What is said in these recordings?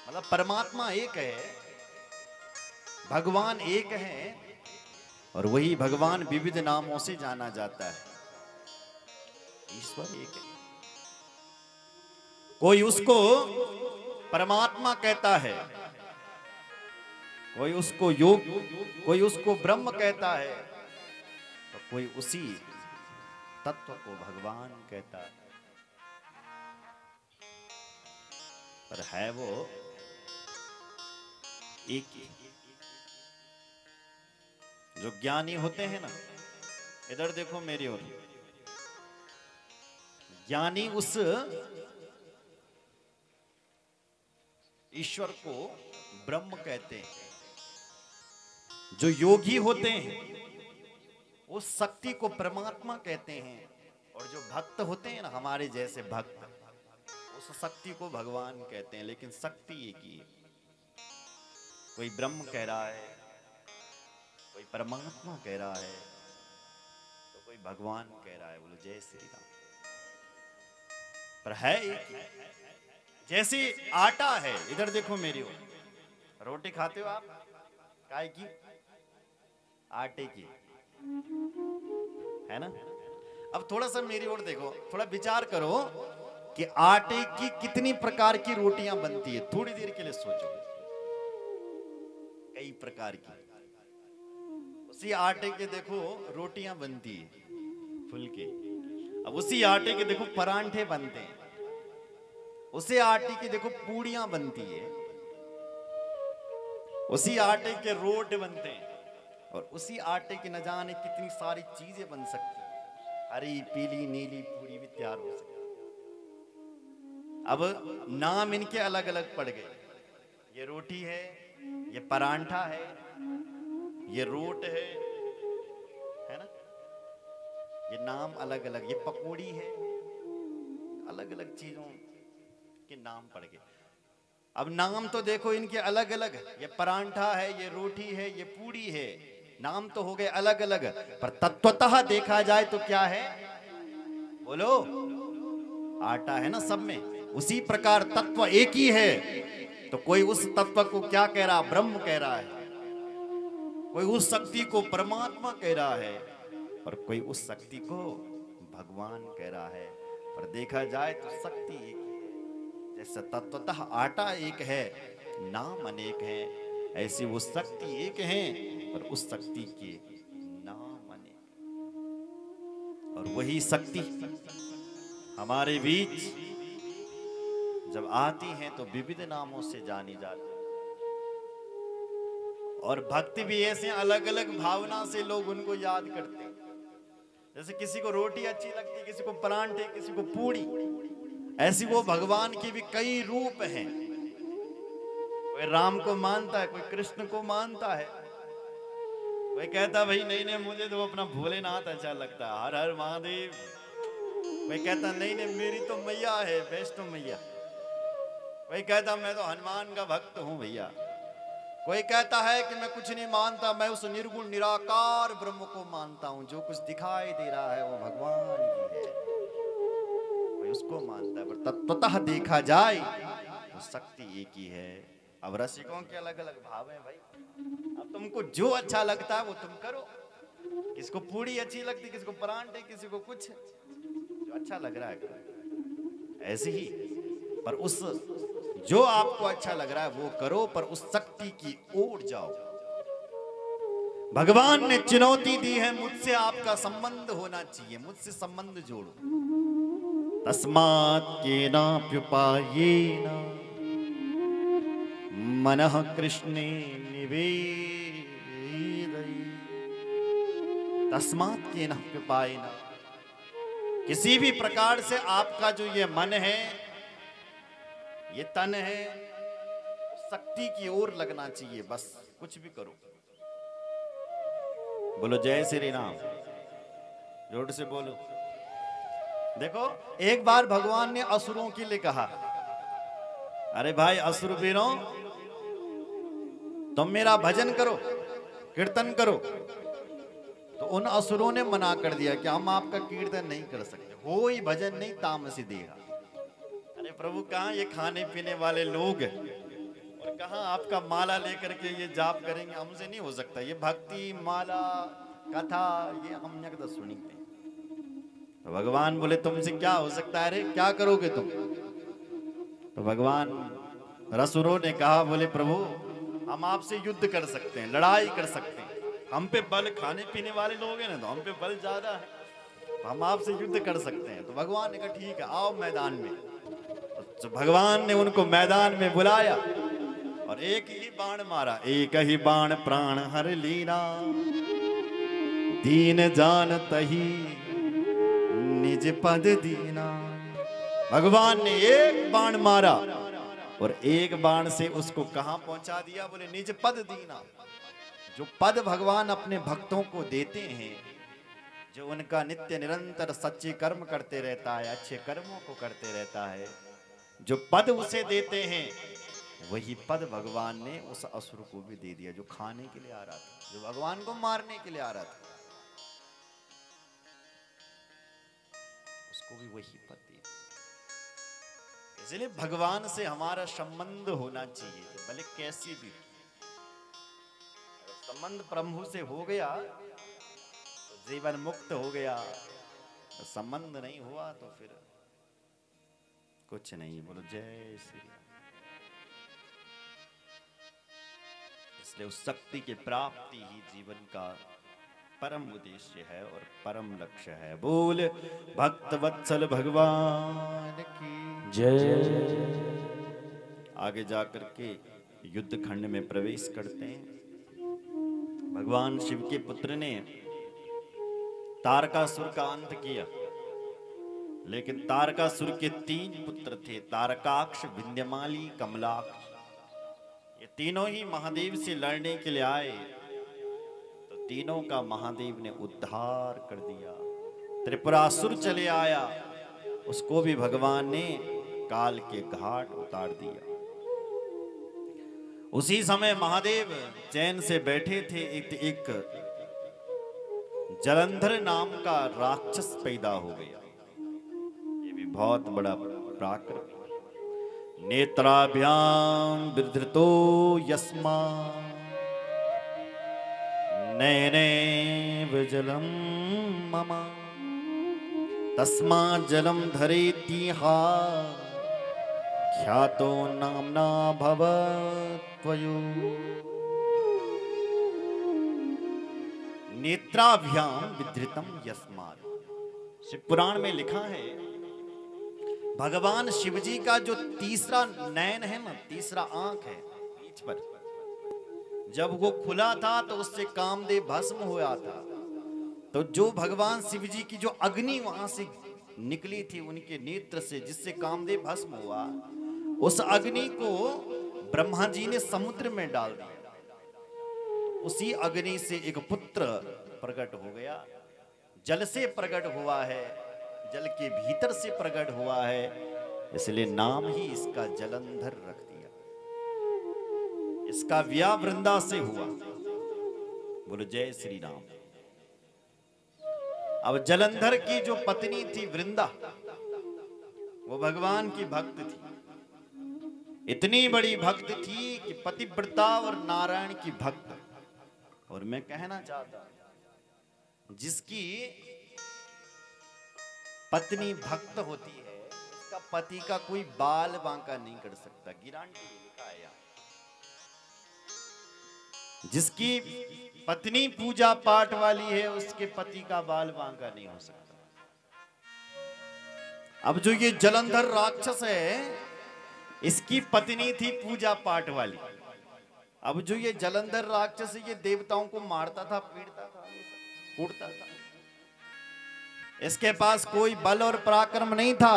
मतलब परमात्मा एक है, भगवान एक है, और वही भगवान विविध नामों से जाना जाता है। ईश्वर एक है। कोई उसको परमात्मा कहता है, कोई उसको योग, कोई उसको ब्रह्म कहता है, तो कोई उसी तत्व को भगवान कहता है। पर है वो एक ही। जो ज्ञानी होते हैं ना, इधर देखो मेरी ओर, ज्ञानी उस ईश्वर को ब्रह्म कहते हैं। जो योगी होते हैं उस शक्ति को परमात्मा कहते हैं, और जो भक्त होते हैं ना, हमारे जैसे भक्त, उस शक्ति को भगवान कहते हैं। लेकिन शक्ति एक ही है। कोई ब्रह्म कह रहा है, कोई परमात्मा कह रहा है, तो कोई भगवान कह रहा है। बोलो जय श्री राम। पर है एक ही। जैसे आटा है, इधर देखो मेरी ओर, रोटी खाते हो आप, काय की? आटे की, है ना? अब थोड़ा सा मेरी ओर देखो, थोड़ा विचार करो कि आटे की कितनी प्रकार की रोटियां बनती है। थोड़ी देर के लिए सोचो, कई प्रकार की। उसी आटे के देखो रोटियां बनती है फुलके। अब उसी आटे के देखो परांठे बनते हैं, उसी आटे की देखो पूड़ियां बनती है, उसी आटे के रोट बनते हैं, और उसी आटे की न जाने कितनी सारी चीजें बन सकती हैं। हरी पीली नीली पूरी भी तैयार हो सकती है। अब नाम इनके अलग अलग पड़ गए। ये रोटी है, ये परांठा है, ये रोट है ना? ये नाम अलग अलग, ये पकौड़ी है, अलग अलग चीजों के नाम पड़ गए। अब नाम तो देखो इनके अलग अलग, ये परांठा है, ये रोटी है, ये पूड़ी है, नाम तो हो गए अलग अलग, पर तत्वतः देखा जाए तो क्या है? बोलो, आटा है ना सब में। उसी प्रकार तत्व एक ही है, तो कोई उस तत्व को क्या कह रहा? ब्रह्म कह रहा है। कोई उस शक्ति को परमात्मा कह रहा है, और कोई उस शक्ति को भगवान कह रहा है। पर देखा जाए तो शक्ति एक ही है। जैसे तत्वतः आटा एक है, नाम अनेक हैं, ऐसी वो शक्ति एक है, और उस शक्ति के नाम अनेक। और वही शक्ति हमारे बीच जब आती हैं तो विविध नामों से जानी जाती है। और भक्ति भी ऐसे अलग अलग भावना से लोग उनको याद करते हैं। जैसे किसी को रोटी अच्छी लगती है, किसी को परांठे, किसी को पूड़ी, ऐसी वो भगवान के भी कई रूप हैं। कोई राम को मानता है, कोई कृष्ण को मानता है, कोई कहता भाई नहीं नहीं मुझे तो अपना भोलेनाथ अच्छा लगता है, हर हर महादेव। कोई कहता नहीं नहीं मेरी तो मैया है, वैष्णो मैया। कोई कहता मैं तो हनुमान का भक्त हूं भैया। कोई कहता है कि मैं कुछ नहीं मानता, मैं उस निर्गुण निराकार ब्रह्म को मानता हूं, जो कुछ दिखाई दे रहा है वो भगवान की है। कोई उसको मानता है। पर तत्वतः देखा जाए तो शक्ति एक ही है। अब रसिकों के अलग अलग भाव हैं भाई। अब तुमको जो अच्छा लगता है वो तुम करो। किसको पूड़ी अच्छी लगती, किसी को परांठे, किसी को कुछ, जो अच्छा लग रहा है ऐसे ही। पर उस जो आपको अच्छा लग रहा है वो करो, पर उस शक्ति की ओर जाओ। भगवान ने चुनौती दी है, मुझसे आपका संबंध होना चाहिए, मुझसे संबंध जोड़ो। तस्मात् केनाप्युपायेन मनः कृष्णे निवेदयेत्। तस्मात् केनाप्युपायेन, किसी भी प्रकार से आपका जो ये मन है, ये तन है, शक्ति की ओर लगना चाहिए। बस कुछ भी करो। बोलो जय श्री राम, जोर से बोलो। देखो एक बार भगवान ने असुरों के लिए कहा, अरे भाई असुर वीरों, तुम मेरा भजन करो, कीर्तन करो। तो उन असुरों ने मना कर दिया कि हम आपका कीर्तन नहीं कर सकते, हो ही भजन नहीं तामसी देगा। अरे प्रभु कहाँ ये खाने पीने वाले लोग कहाँ आपका माला लेकर के ये जाप करेंगे, हमसे नहीं हो सकता। ये भक्ति माला कथा ये हमने कदा सुनी नहीं। तो भगवान बोले तुमसे क्या हो सकता है रे, क्या करोगे तुम? तो भगवान रसुरों ने कहा, बोले प्रभु हम आपसे युद्ध कर सकते हैं, लड़ाई कर सकते हैं, हम पे बल, खाने पीने वाले लोग हैं ना तो हम पे बल ज्यादा है, तो हम आपसे युद्ध कर सकते हैं। तो भगवान ने कहा ठीक है आओ मैदान में। तो भगवान ने उनको मैदान में बुलाया और एक ही बाण मारा, एक ही बाण प्राण हर लीना, दीन जान तही निज पद दीना। भगवान ने एक बाण मारा और एक बाण से उसको कहां पहुंचा दिया? बोले निज पद दीना। जो पद भगवान अपने भक्तों को देते हैं, जो उनका नित्य निरंतर सच्चे कर्म करते रहता है, अच्छे कर्मों को करते रहता है, जो पद उसे देते हैं वही पद भगवान ने उस असुर को भी दे दिया जो खाने के लिए आ रहा था, जो भगवान को मारने के लिए आ रहा था, उसको भी वही पद दिया। इसलिए भगवान से हमारा संबंध होना चाहिए, भले कैसी भी संबंध प्रभु से हो गया तो जीवन मुक्त हो गया, तो संबंध नहीं हुआ तो फिर कुछ नहीं। बोलो जय श्री राम। इसलिए उस शक्ति की प्राप्ति ही जीवन का परम उद्देश्य है और परम लक्ष्य है। बोल भक्त वत्सल भगवान की जय। आगे जाकर के युद्ध खंड में प्रवेश करते हैं। भगवान शिव के पुत्र ने तारकासुर का अंत किया, लेकिन तारकासुर के 3 पुत्र थे, तारकाक्ष, विंध्यमाली, कमलाक्ष। ये तीनों ही महादेव से लड़ने के लिए आए, तो तीनों का महादेव ने उद्धार कर दिया। त्रिपुरासुर चले आया, उसको भी भगवान ने काल के घाट उतार दिया। उसी समय महादेव चैन से बैठे थे, एक जलंधर नाम का राक्षस पैदा हो गया। ये भी बहुत बड़ा पराक्रम। नेत्राभ्याम विधृतो यस्मा नयने विजलम मम तस्मा जलम धरेतिहा ख्यातो नामना भवत्वयो। नेत्राभ्याम विधृतम यस्मात्। शिव पुराण में लिखा है भगवान शिव जी का जो तीसरा नयन है ना, तीसरा आंख है बीच पर, जब वो खुला था तो उससे कामदेव भस्म हुआ था। तो जो भगवान शिव जी की जो अग्नि वहां से निकली थी उनके नेत्र से, जिससे कामदेव भस्म हुआ, उस अग्नि को ब्रह्मा जी ने समुद्र में डाल दिया। उसी अग्नि से एक पुत्र प्रकट हो गया, जल से प्रकट हुआ है, जल के भीतर से प्रकट हुआ है, इसलिए नाम ही इसका जलंधर रख दिया। इसका व्याह वृंदा से हुआ। बोलो जय श्री राम। अब जलंधर की जो पत्नी थी वृंदा, वो भगवान की भक्त थी, इतनी बड़ी भक्त थी कि पतिव्रता और नारायण की भक्त। और मैं कहना चाहता हूं, जिसकी पत्नी भक्त होती है उसका पति का कोई बाल बांका नहीं कर सकता, गारंटी लिखा है यहाँ। जिसकी पत्नी पूजा पाठ वाली है उसके पति का बाल बांका नहीं हो सकता। अब जो ये जलंधर राक्षस है, इसकी पत्नी थी पूजा पाठ वाली। अब जो ये जलंधर राक्षस ये देवताओं को मारता था, पीड़ता था, कूटता था। इसके पास कोई बल और पराक्रम नहीं था,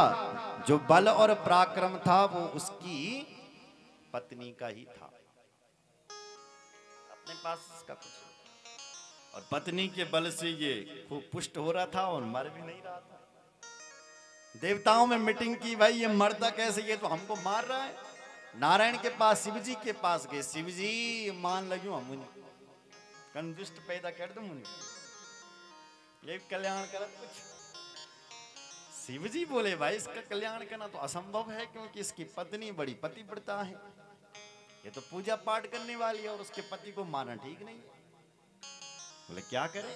जो बल और पराक्रम था वो उसकी पत्नी का ही था, अपने पास इसका कुछ। और पत्नी के बल से ये खूब पुष्ट हो रहा था और मर भी नहीं रहा था। देवताओं में मीटिंग की, भाई ये मरता कैसे, ये तो हमको मार रहा है। नारायण के पास, शिव जी के पास गए, शिव जी मान लगे हम कंजुष्ट पैदा कर दो मुनि, ये कल्याण कर कुछ। शिव जी बोले भाई इसका कल्याण करना तो असंभव है, क्योंकि इसकी पत्नी बड़ी पतिव्रता है, ये तो पूजा पाठ करने वाली है और उसके पति को मारना ठीक नहीं है। बोले क्या करें?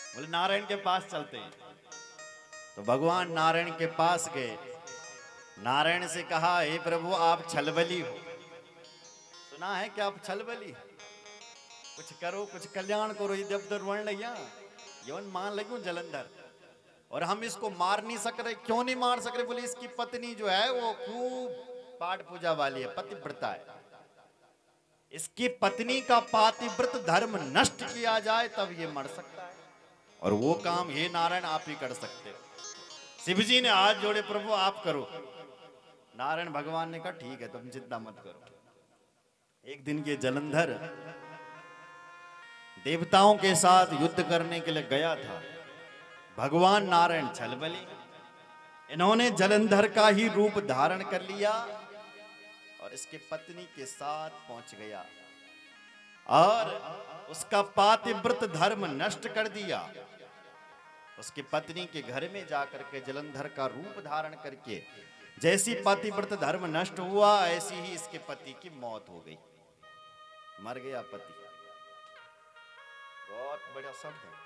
बोले नारायण के पास चलते हैं। तो भगवान नारायण के पास गए। नारायण से कहा, हे प्रभु आप छलबली हो, सुना है कि आप छलबली, कुछ करो, कुछ कल्याण करो। ये जब दर वर्ण लिया यौन मान लगे जलंधर, और हम इसको मार नहीं सक रहे। क्यों नहीं मार सक रहे? बोले इसकी पत्नी जो है वो खूब पाठ पूजा वाली है, पतिव्रता है। इसकी पत्नी का पातिव्रत धर्म नष्ट किया जाए तब ये मर सकता है, और वो काम हे नारायण आप ही कर सकते हो। शिव जी ने हाथ जोड़े, प्रभु आप करो। नारायण भगवान ने कहा ठीक है, तुम चिंता मत करो। एक दिन के जलंधर देवताओं के साथ युद्ध करने के लिए गया था। भगवान नारायण छलबली, इन्होंने जलंधर का ही रूप धारण कर लिया और इसके पत्नी के साथ पहुंच गया और उसका पातिव्रत धर्म नष्ट कर दिया। उसकी पत्नी के घर में जाकर के जलंधर का रूप धारण करके जैसी पातिव्रत धर्म नष्ट हुआ, ऐसी ही इसके पति की मौत हो गई, मर गया पति। बहुत बड़ा शब्द है।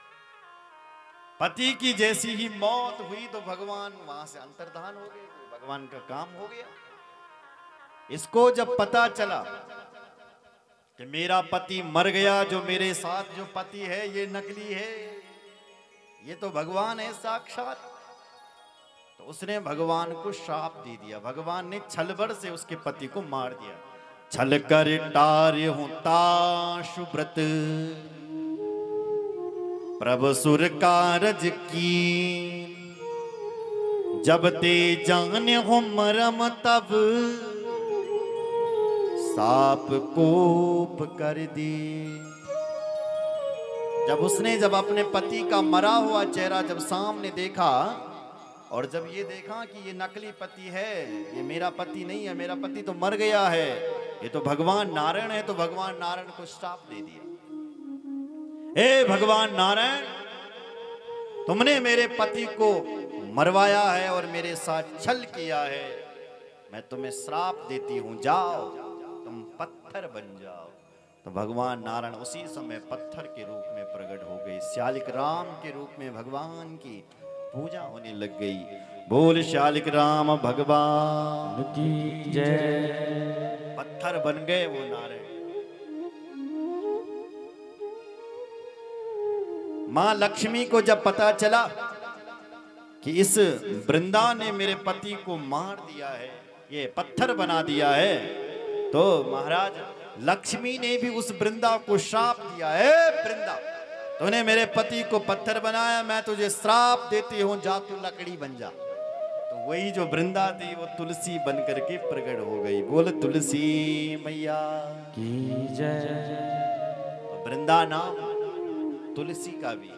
पति की जैसी ही मौत हुई तो भगवान वहां से अंतर्धान हो गए, भगवान का काम हो गया। इसको जब पता चला कि मेरा पति मर गया, जो मेरे साथ जो पति है ये नकली है, ये तो भगवान है साक्षात, तो उसने भगवान को श्राप दे दिया। भगवान ने छलबड़ से उसके पति को मार दिया। छल कर टार्य होता शुभ्रत प्रभु सुर कारज की, जब ते जाने हो मरम तब साप कोप कर दी। जब अपने पति का मरा हुआ चेहरा जब सामने देखा और जब ये देखा कि ये नकली पति है, ये मेरा पति नहीं है, मेरा पति तो मर गया है, ये तो भगवान नारायण है, तो भगवान नारायण को श्राप दे दिया। हे भगवान नारायण, तुमने मेरे पति को मरवाया है और मेरे साथ छल किया है, मैं तुम्हें श्राप देती हूं, जाओ तुम पत्थर बन जाओ। तो भगवान नारायण उसी समय पत्थर के रूप में प्रकट हो गए। श्यालिक राम के रूप में भगवान की पूजा होने लग गई। बोल श्यालिक राम भगवान की जय। पत्थर बन गए वो नारायण। मां लक्ष्मी को जब पता चला कि इस वृंदा ने मेरे पति को मार दिया है, ये पत्थर बना दिया है, तो महाराज लक्ष्मी ने भी उस वृंदा को श्राप दिया है। वृंदा, तूने मेरे पति को पत्थर बनाया, मैं तुझे श्राप देती हूं, जा तू लकड़ी बन जा। तो वही जो वृंदा थी वो तुलसी बन करके प्रकट हो गई। बोल तुलसी मैया की जय। वृंदा नाम तुलसी का भी,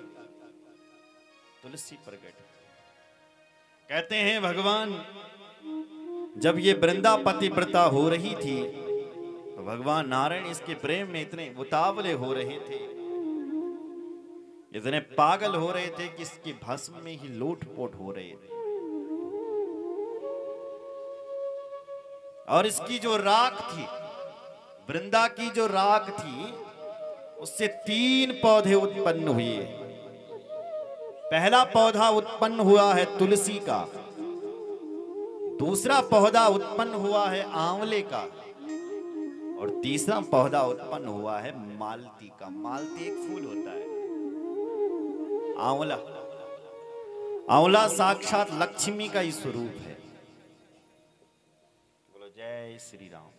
तुलसी प्रकट। कहते हैं भगवान जब ये वृंदा पतिव्रता हो रही थी तो भगवान नारायण इसके प्रेम में इतने उतावले हो रहे थे, इतने पागल हो रहे थे कि इसके भस्म में ही लोटपोट हो रहे थे। और इसकी जो राख थी, वृंदा की जो राख थी, उससे 3 पौधे उत्पन्न हुए। पहला पौधा उत्पन्न हुआ है तुलसी का, दूसरा पौधा उत्पन्न हुआ है आंवले का, और तीसरा पौधा उत्पन्न हुआ है मालती का। मालती एक फूल होता है। आंवला, आंवला साक्षात लक्ष्मी का ही स्वरूप है। बोलो जय श्री राम।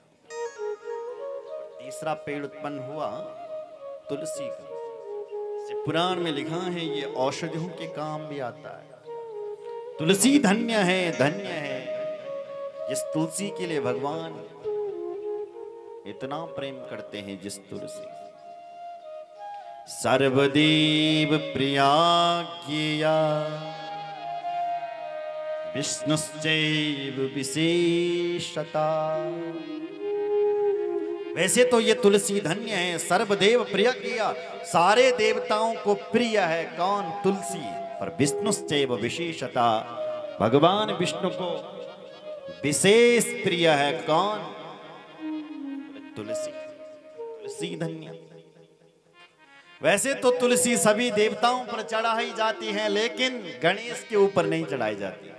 और तीसरा पेड़ उत्पन्न हुआ तुलसी का। पुराण में लिखा है ये औषधियों के काम भी आता है। तुलसी धन्य है, धन्य है जिस तुलसी के लिए भगवान इतना प्रेम करते हैं। जिस तुलसी सर्वदेव प्रिया किया विष्णुश्चैव विशेषता। वैसे तो ये तुलसी धन्य है, सर्वदेव प्रिय किया, सारे देवताओं को प्रिय है। कौन? तुलसी। पर विष्णुश्चैव विशेषता, भगवान विष्णु को विशेष प्रिय है। कौन? तुलसी, तुलसी धन्य। वैसे तो तुलसी सभी देवताओं पर चढ़ाई जाती है, लेकिन गणेश के ऊपर नहीं चढ़ाई जाती।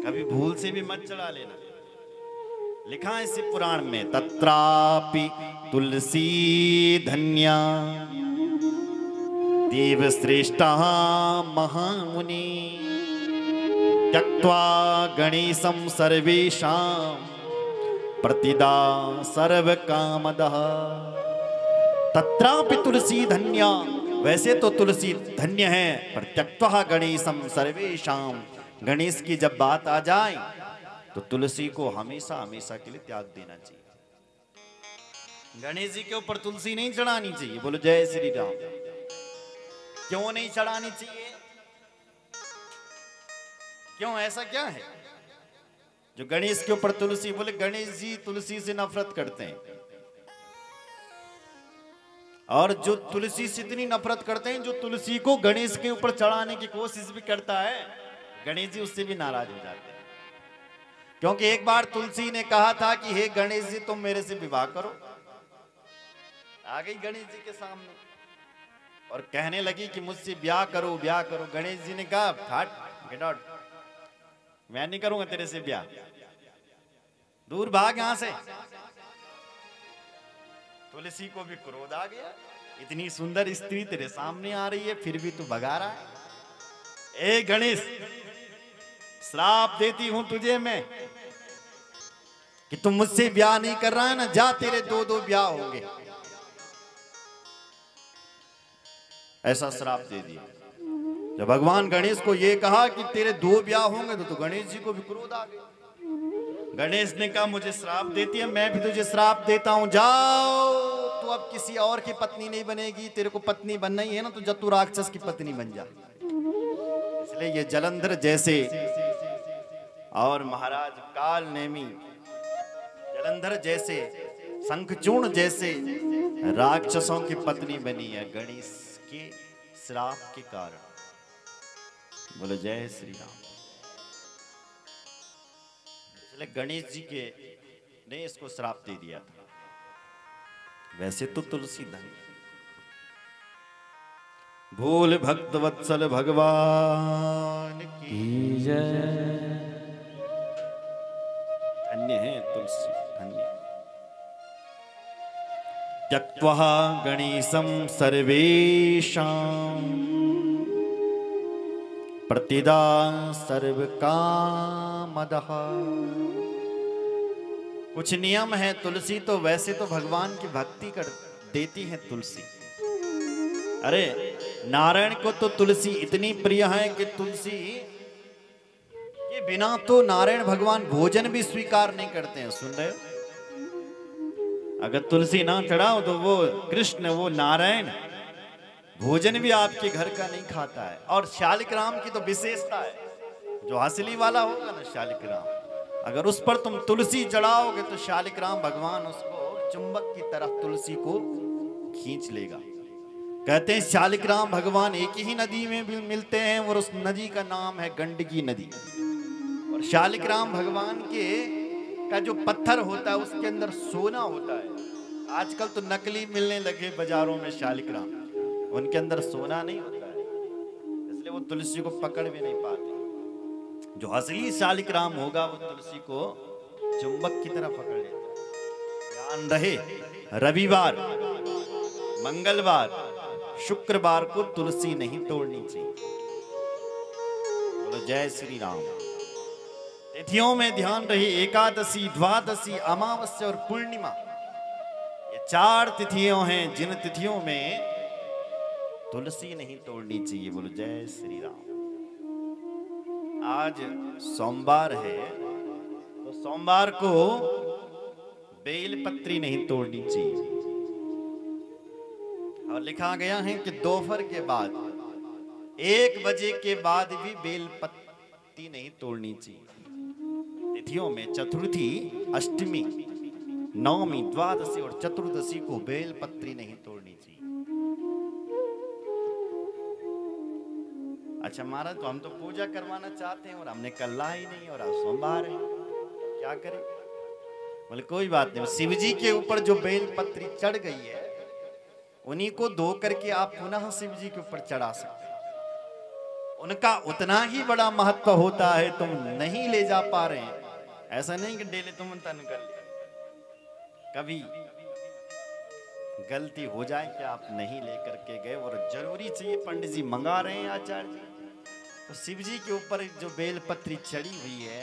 कभी भूल से भी मत चढ़ा लेना। लिखा है इसी पुराण में, तत्रापि तुलसी धन्या देव श्रेष्ठा महामुनि त्यक्त्वा गणेशं सर्वेषां प्रतिदा सर्व कामदः। तत्रापि तुलसी धन्या, वैसे तो तुलसी धन्य है, पर त्यक्त्वा गणेशं सर्वेषां, गणेश की जब बात आ जाए तो तुलसी को हमेशा हमेशा के लिए त्याग देना चाहिए। गणेश जी के ऊपर तुलसी नहीं चढ़ानी चाहिए। बोलो जय श्री राम। क्यों नहीं चढ़ानी चाहिए? क्यों, ऐसा क्या है जो गणेश के ऊपर तुलसी? बोले गणेश जी तुलसी से नफरत करते हैं, और जो तुलसी से इतनी नफरत करते हैं, जो तुलसी को गणेश के ऊपर चढ़ाने की कोशिश भी करता है, गणेश जी उससे भी नाराज हो जाते हैं। क्योंकि एक बार तुलसी ने कहा था कि हे गणेश जी तुम मेरे से विवाह करो। आ गई गणेश जी के सामने और कहने लगी कि मुझसे ब्याह करो, ब्याह करो। गणेश जी ने कहा हट, गेट आउट, मैं नहीं करूंगा तेरे से ब्याह, दूर भाग यहां से। तुलसी को भी क्रोध आ गया, इतनी सुंदर स्त्री तेरे सामने आ रही है फिर भी तू भगा रहा है। ए गणेश, श्राप देती हूं तुझे मैं कि तुम मुझसे ब्याह नहीं कर रहा है ना, जा तेरे दो दो ब्याह होंगे। ऐसा श्राप दे दिया। जब भगवान गणेश को यह कहा कि तेरे दो ब्याह होंगे तो गणेश जी को भी क्रोध आ गया। गणेश ने कहा मुझे श्राप देती है, मैं भी तुझे श्राप देता हूं, जाओ तू अब किसी और की पत्नी नहीं बनेगी। तेरे को पत्नी बनना ही है ना, तो जतु राक्षस की पत्नी बन जा। इसलिए ये जलंधर जैसे और महाराज काल नेमी जलंधर जैसे, शंखचूर्ण जैसे राक्षसों की पत्नी बनी है गणेश के श्राप के कारण। बोलो जय श्री राम। इसलिए गणेश जी के ने इसको श्राप दे दिया था। वैसे तो तुलसी धन्य, भोल भक्त वत्सल भगवान की जय। धन्य है तुलसी, धन्य। त्यक्त्वा गणेशं सर्वेषां प्रतिदा सर्व कामदः। कुछ नियम है तुलसी तो, वैसे तो भगवान की भक्ति कर देती है तुलसी। अरे नारायण को तो तुलसी इतनी प्रिय है कि तुलसी के बिना तो नारायण भगवान भोजन भी स्वीकार नहीं करते हैं। सुन रहे हो? अगर तुलसी ना चढ़ाओ तो वो कृष्ण, वो नारायण भोजन भी आपके घर का नहीं खाता है। और शालिग्राम की तो विशेषता है, जो हंसली वाला होगा ना शालिग्राम, अगर उस पर तुम तुलसी चढ़ाओगे तो शालिग्राम भगवान उसको चुंबक की तरह तुलसी को खींच लेगा। कहते हैं शालिग्राम भगवान एक ही नदी में भी मिलते हैं और उस नदी का नाम है गंडकी नदी। और शालिग्राम भगवान के का जो पत्थर होता है उसके अंदर सोना होता है। आजकल तो नकली मिलने लगे बाजारों में शालिग्राम, उनके अंदर सोना नहीं होता है, इसलिए वो तुलसी को पकड़ भी नहीं पाते। जो असली शालिग्राम होगा वो तुलसी को चुंबक की तरह पकड़ लेता है। ध्यान रहे, रविवार, मंगलवार, शुक्रवार को तुलसी नहीं तोड़नी चाहिए। बोलो जय श्री राम। तिथियों में ध्यान रहे, एकादशी, द्वादशी, अमावस्या और पूर्णिमा, ये 4 तिथियों हैं जिन तिथियों में तुलसी नहीं तोड़नी चाहिए। बोलो जय श्री राम। आज सोमवार है तो सोमवार को बेलपत्री नहीं तोड़नी चाहिए। और लिखा गया है कि दोपहर के बाद 1 बजे के बाद भी बेलपत्ती नहीं तोड़नी चाहिए। तिथियों में चतुर्थी, अष्टमी, नवमी, द्वादशी और चतुर्दशी को बेलपत्री नहीं तोड़नी चाहिए। अच्छा महाराज, तो हम तो पूजा करवाना चाहते हैं और हमने कल ला ही नहीं और आज सोमवार है, क्या करें? बोले कोई बात नहीं, शिव जी के ऊपर जो बेल पत्री चढ़ गई है उन्हीं को धो करके आप पुनः शिव जी के ऊपर चढ़ा सकते हैं। उनका उतना ही बड़ा महत्व होता है, तुम नहीं ले जा पा रहे हैं, ऐसा नहीं कि डेले तुम तन कर ले। कभी गलती हो जाए कि आप नहीं लेकर के गए और जरूरी चाहिए, पंडित जी मंगा रहे हैं आचार्य जी, तो शिव जी के ऊपर जो बेल पत्री चढ़ी हुई है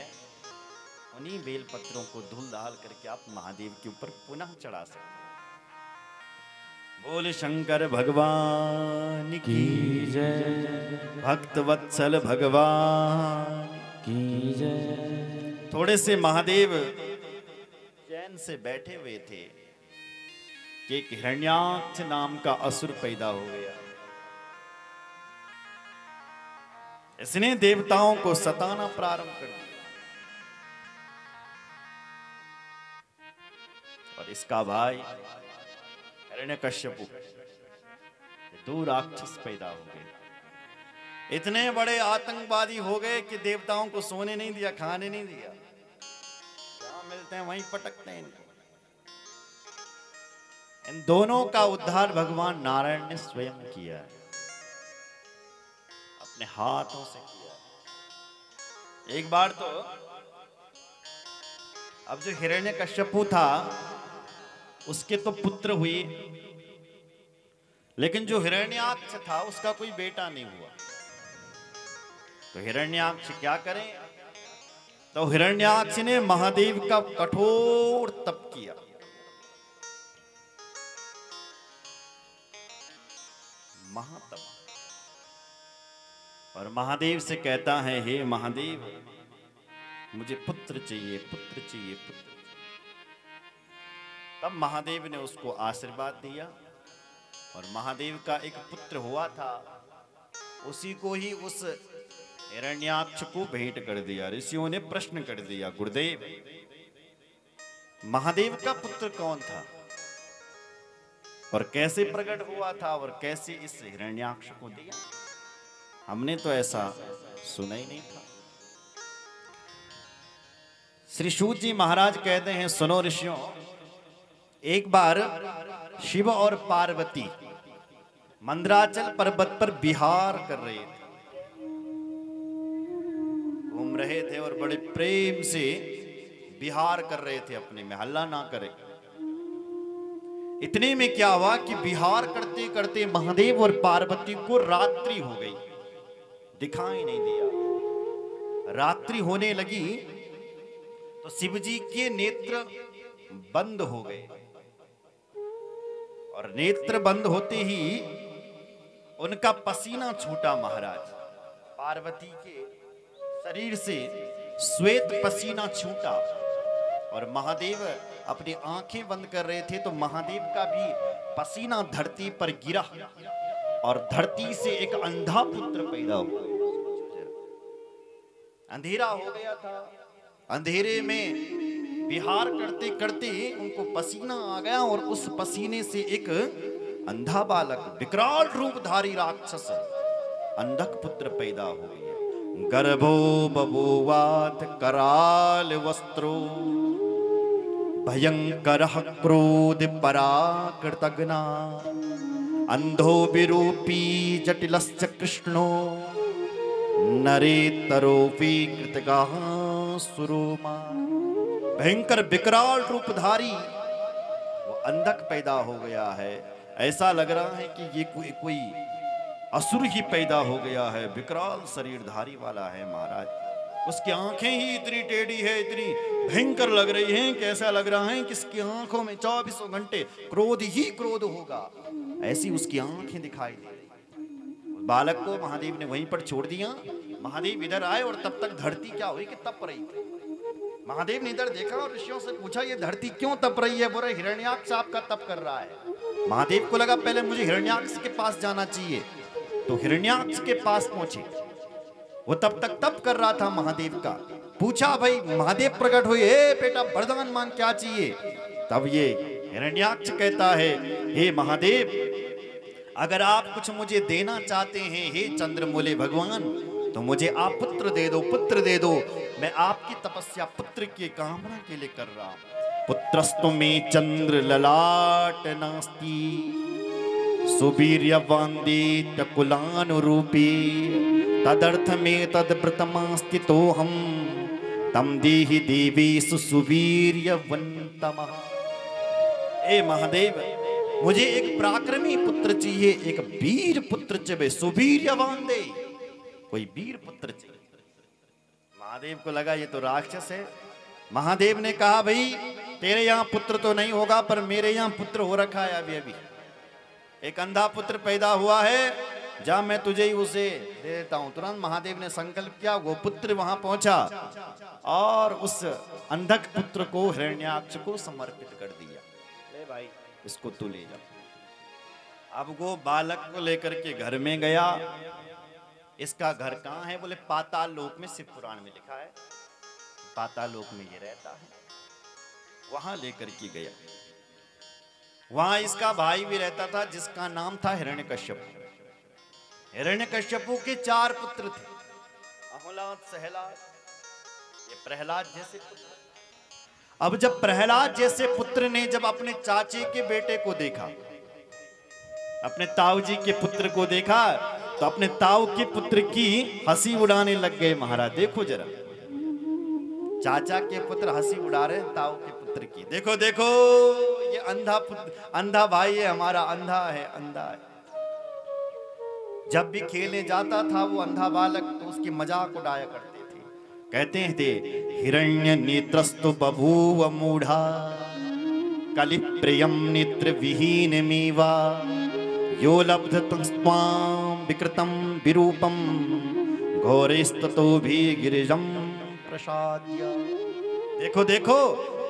उन्हीं बेल पत्रों को धुल डाल करके आप महादेव के ऊपर पुनः चढ़ा सकते हैं। बोल शंकर भगवान की जय, भक्त वत्सल भगवान की जय। थोड़े से महादेव चैन से बैठे हुए थे कि एक हिरण्याक्ष नाम का असुर पैदा हो गया। इसने देवताओं को सताना प्रारंभ कर दिया और इसका भाई हिरण्यकश्यपु, दो राक्षस पैदा हो गए। इतने बड़े आतंकवादी हो गए कि देवताओं को सोने नहीं दिया, खाने नहीं दिया, जहां मिलते हैं वहीं पटकते हैं। इन दोनों का उद्धार भगवान नारायण ने स्वयं किया है, अपने हाथों से किया है। एक बार तो अब जो हिरण्यकश्यपु था उसके तो पुत्र हुए, लेकिन जो हिरण्याक्ष था उसका कोई बेटा नहीं हुआ। तो हिरण्याक्ष क्या करें, तो हिरण्याक्ष ने महादेव का कठोर तप किया। महातप, और महादेव से कहता है, हे महादेव मुझे पुत्र चाहिए, पुत्र चाहिए, पुत्र। तब महादेव ने उसको आशीर्वाद दिया और महादेव का एक पुत्र हुआ था, उसी को ही उस हिरण्याक्ष को भेंट कर दिया। ऋषियों ने प्रश्न कर दिया, गुरुदेव महादेव का पुत्र कौन था और कैसे प्रकट हुआ था और कैसे इस हिरण्याक्ष को दिया? हमने तो ऐसा सुना ही नहीं था। श्री सूत जी महाराज कहते हैं, सुनो ऋषियों, एक बार शिव और पार्वती मंदराचल पर्वत पर विहार कर रहे थे, घूम रहे थे और बड़े प्रेम से विहार कर रहे थे अपने में, हल्ला ना करे। इतने में क्या हुआ कि विहार करते करते महादेव और पार्वती को रात्रि हो गई, दिखाई नहीं दिया। रात्रि होने लगी तो शिव जी के नेत्र बंद हो गए और नेत्र बंद होते ही उनका पसीना छूटा। महाराज पार्वती के शरीर से श्वेत पसीना छूटा और महादेव अपनी आंखें बंद कर रहे थे, तो महादेव का भी पसीना धरती पर गिरा और धरती से एक अंधा पुत्र पैदा हुआ। अंधेरा हो गया था, अंधेरे में विहार करते करते उनको पसीना आ गया और उस पसीने से एक अंधा बालक, विकराल रूपधारी राक्षस अंधक पुत्र पैदा हो गया। गर्भो बभूवात कराल वस्त्रो भयंकर क्रोध पराकृतग्ना अंधो विरूपी जटिलश्च कृष्णो नरेतरोपी कृतगाः सुरोमा। भयंकर विकराल रूपधारी वो अंधक पैदा हो गया है। ऐसा लग रहा है कि ये कोई असुर ही पैदा हो गया है, विकराल शरीरधारी वाला है महाराज। उसकी आंखें ही इतनी टेढ़ी है, इतनी भयंकर लग रही हैं कि ऐसा लग रहा है कि इसकी आंखों में 24 घंटे क्रोध ही क्रोध होगा, ऐसी उसकी आंखें दिखाई दे रही। बालक को महादेव ने वहीं पर छोड़ दिया। महादेव इधर आए और तब तक धरती क्या हुई कि तप रही थी। महादेव ने इधर देखा और ऋषियों से पूछा, ये धरती क्यों तप रही है? बोले हिरण्याक्ष आपका तप कर रहा है। महादेव को लगा पहले मुझे हिरण्याक्ष के पास जाना चाहिए, तो हिरण्याक्ष के पास पहुंचे। वो तब तक तप कर रहा था महादेव का। पूछा, भाई महादेव प्रकट हुए, हे बेटा वरदान मांग, क्या चाहिए? तब ये हिरण्याक्ष कहता है, हे महादेव अगर आप कुछ मुझे देना चाहते हैं हे चंद्रमौले भगवान, तो मुझे आप पुत्र दे दो, पुत्र दे दो। मैं आपकी तपस्या पुत्र की कामना के लिए कर रहा हूं। पुत्रस्तु मे चंद्र ललाट नास्ति सुवीर्यवान्दित कुलानुरूपी तदर्थ में तद्व्रतमास्ति तो हम तम देहि देवेषु सुवीर्यवन्तमः। ए महादेव, मुझे एक पराक्रमी पुत्र चाहिए, एक वीर पुत्र चाहिए, सुवीर्यवान दे, कोई वीर पुत्र चाहिए। महादेव को लगा ये तो राक्षस है। महादेव ने कहा भाई तेरे यहाँ पुत्र तो नहीं होगा, पर मेरे यहाँ पुत्र हो रखा है। अभी अभी एक अंधा पुत्र पैदा हुआ है, जा मैं तुझे ही उसे दे देता हूं। तुरंत महादेव ने संकल्प किया, वो पुत्र वहां पहुंचा और उस अंधक पुत्र को हिरण्याक्ष को समर्पित कर दिया। ले भाई इसको तू ले जा। अब वो बालक को लेकर के घर में गया। इसका घर कहाँ है? बोले पाताल लोक में, शिव पुराण में लिखा है पाताल लोक में ये रहता है। वहां लेकर के गया। वहां इसका भाई भी रहता था जिसका नाम था हिरण्यकश्यप। हिरण्यकश्यपु के 4 पुत्र थे, अहोलाद, सहलाद, ये प्रहलाद जैसे पुत्र। अब जब प्रहलाद जैसे पुत्र ने जब अपने चाचे के बेटे को देखा, अपने ताऊ जी के पुत्र को देखा, तो अपने ताऊ के पुत्र की हंसी उड़ाने लग गए। महाराज देखो जरा, चाचा के पुत्र हंसी उड़ा रहे ताऊ के पुत्र की। देखो देखो ये अंधा पुत्र, अंधा भाई है हमारा, अंधा है, अंधा है। जब भी खेलने जाता था वो अंधा बालक, तो उसकी मजाक उड़ाया करते थे। कहते थे हिरण्य नेत्रस्तु बभूव मूढ़ा कलि प्रियम नेत्र विहीन मीवा यो लब्ध तस्त्वाम विकृतम विरूपम घोरेस्ततो भी गिरिजम प्रसाद्य। देखो देखो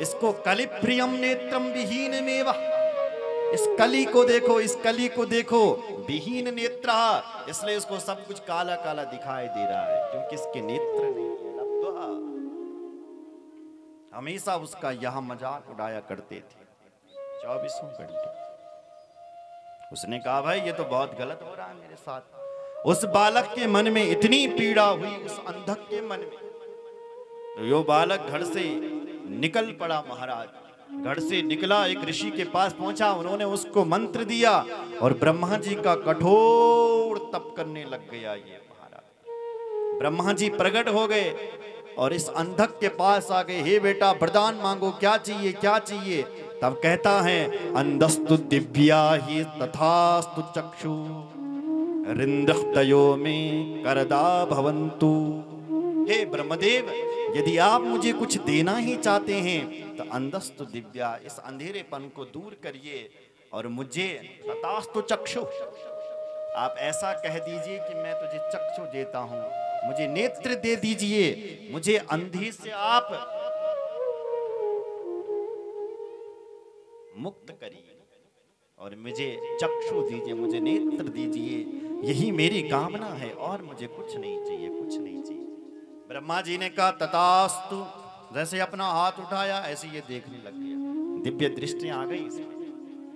इसको कलि प्रियम नेत्रम विहीन मेवा, इस कली को देखो, इस कली को देखो, विहीन नेत्र, इसलिए इसको सब कुछ काला काला दिखाई दे रहा है क्योंकि इसके नेत्र नहीं है। हमेशा उसका यह मजाक उड़ाया करते थे 24 घंटे। उसने कहा भाई ये तो बहुत गलत हो रहा है मेरे साथ। उस बालक के मन में इतनी पीड़ा हुई, उस अंधक के मन में, तो यो बालक घर से निकल पड़ा। महाराज घर से निकला, एक ऋषि के पास पहुंचा, उन्होंने उसको मंत्र दिया और ब्रह्मा जी का कठोर तप करने लग गया। ये महाराज ब्रह्मा जी प्रकट हो गए और इस अंधक के पास आ गए। हे बेटा वरदान मांगो, क्या चाहिए क्या चाहिए? तब कहता है अंधस्तु दिव्या ही तथास्तु चक्षु रिंद्रयो में करदा भवन्तु। हे ब्रह्मदेव, यदि आप मुझे कुछ देना ही चाहते हैं तो अंधस्तु दिव्या, इस अंधेरेपन को दूर करिए और मुझे तथास्तु चक्षु, आप ऐसा कह दीजिए कि मैं तुझे चक्षु देता हूं, मुझे नेत्र दे दीजिए, मुझे अंधी से आप मुक्त करिए और मुझे चक्षु दीजिए, मुझे नेत्र दीजिए। यही मेरी कामना है और मुझे कुछ नहीं चाहिए, कुछ नहीं चाहिए। ब्रह्मा जी ने कहा तथास्तु। जैसे अपना हाथ उठाया ऐसे ये देखने लग गया, दिव्य दृष्टि आ गई,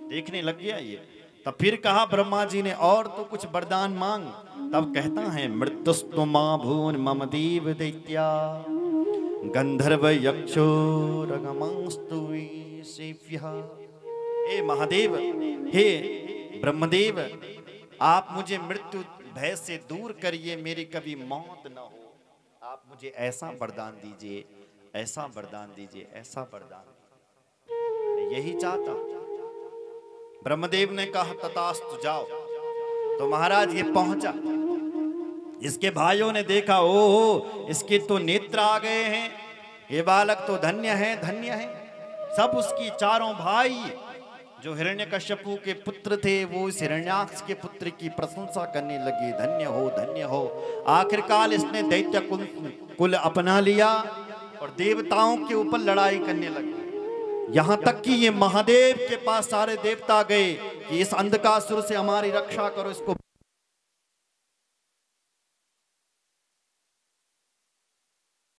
देखने लग गया ये। तब फिर कहा ब्रह्मा जी ने और तो कुछ वरदान मांग। तब कहता है मृत्युस्तु मां भून मम देव दैत्या गंधर्व यक्षो रगमास्तु सेव्यः। हे महादेव, हे ब्रह्मदेव, आप मुझे मृत्यु भय से दूर करिए, मेरी कभी मौत न हो। आप मुझे ऐसा वरदान दीजिए, ऐसा वरदान दीजिए, ऐसा वरदान। यही चाहता। ब्रह्मदेव ने कहा तथास्तु, जाओ। तो महाराज ये पहुंचा, इसके भाइयों ने देखा, ओहो इसके तो नेत्र आ गए हैं, ये बालक तो धन्य है, धन्य है। सब उसकी चारों भाई जो हिरण्यकश्यपु के पुत्र थे वो इस हिरण्याक्ष के पुत्र की प्रशंसा करने लगे, धन्य हो, धन्य हो। आखिरकार इसने दैत्य कुल अपना लिया और देवताओं के ऊपर लड़ाई करने लगे। यहाँ तक कि ये महादेव के पास सारे देवता गए कि इस अंधकासुर से हमारी रक्षा करो, इसको